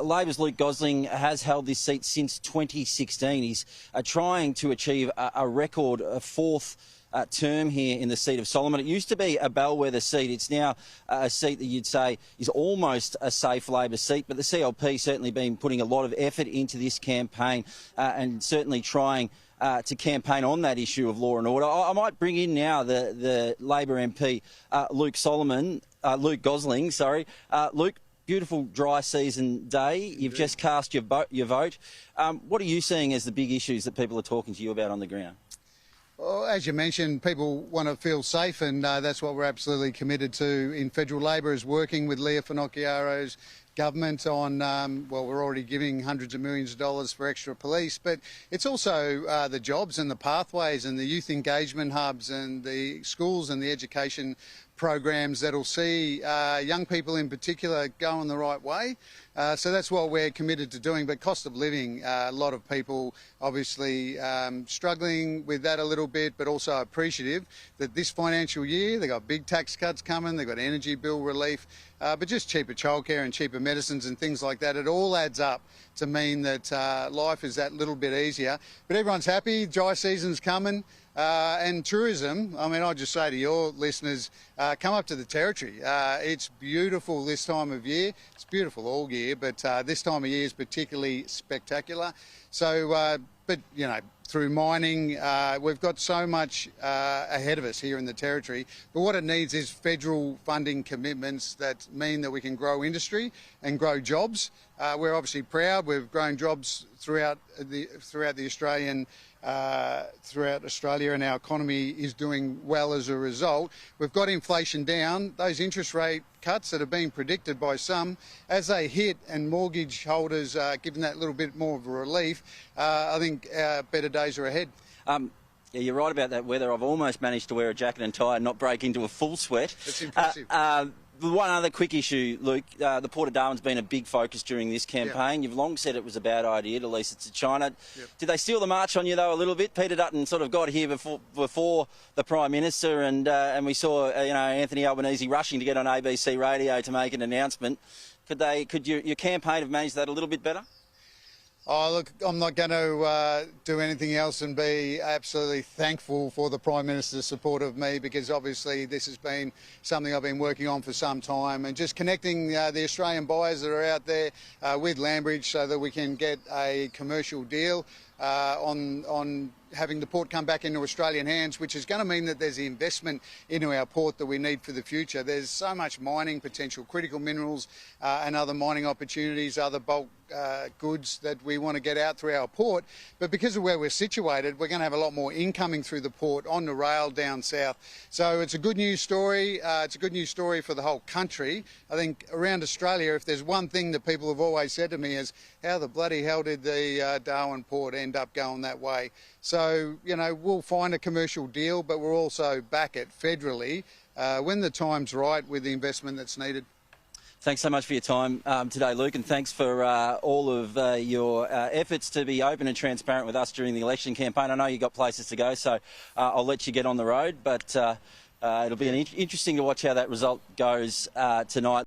Labor's Luke Gosling has held this seat since 2016. He's trying to achieve a record fourth term here in the seat of Solomon. It used to be a bellwether seat. It's now a seat that you'd say is almost a safe Labor seat, but the CLP certainly been putting a lot of effort into this campaign and certainly trying to campaign on that issue of law and order. I might bring in now the Labor MP, Luke Gosling. Luke, beautiful dry season day. You've just cast your vote. What are you seeing as the big issues that people are talking to you about on the ground? Well, as you mentioned, people want to feel safe, and that's what we're absolutely committed to in federal Labor, is working with Leah Finocchiaro's government on, well, we're already giving hundreds of millions of dollars for extra police, but it's also the jobs and the pathways and the youth engagement hubs and the schools and the education programs that'll see young people in particular go in the right way. So that's what we're committed to doing. But cost of living, a lot of people obviously struggling with that a little bit, but also appreciative that this financial year they've got big tax cuts coming, they've got energy bill relief, but just cheaper childcare and cheaper medicines and things like that. It all adds up to mean that life is that little bit easier. But everyone's happy, dry season's coming. And tourism, I mean, I'll just say to your listeners, come up to the Territory. It's beautiful this time of year. It's beautiful all year, but this time of year is particularly spectacular. So, but, you know, through mining, we've got so much ahead of us here in the Territory. But what it needs is federal funding commitments that mean that we can grow industry and grow jobs. We're obviously proud. We've grown jobs throughout the Australian throughout Australia, and our economy is doing well as a result. We've got inflation down. Those interest rate cuts that have been predicted by some, as they hit and mortgage holders are given that little bit more of a relief, I think better days are ahead. Yeah, you're right about that weather. I've almost managed to wear a jacket and tie and not break into a full sweat. That's impressive. One other quick issue, Luke. The Port of Darwin's been a big focus during this campaign. Yep. You've long said it was a bad idea to lease it to China. Yep. Did they steal the march on you, though, a little bit? Peter Dutton sort of got here before the Prime Minister, and we saw Anthony Albanese rushing to get on ABC radio to make an announcement. Could your campaign have managed that a little bit better? Oh, look, I'm not going to do anything else and be absolutely thankful for the Prime Minister's support of me, because obviously this has been something I've been working on for some time, and just connecting the Australian buyers that are out there with Landbridge so that we can get a commercial deal on having the port come back into Australian hands, which is going to mean that there's the investment into our port that we need for the future. There's so much mining potential, critical minerals and other mining opportunities, other bulk goods that we want to get out through our port. But because of where we're situated, we're going to have a lot more incoming through the port on the rail down south. So it's a good news story. It's a good news story for the whole country. I think around Australia, if there's one thing that people have always said to me is, how the bloody hell did the Darwin port end up going that way? So, you know, we'll find a commercial deal, but we'll also back it federally when the time's right with the investment that's needed. Thanks so much for your time today, Luke, and thanks for all of your efforts to be open and transparent with us during the election campaign. I know you've got places to go, so I'll let you get on the road, but it'll be interesting to watch how that result goes tonight.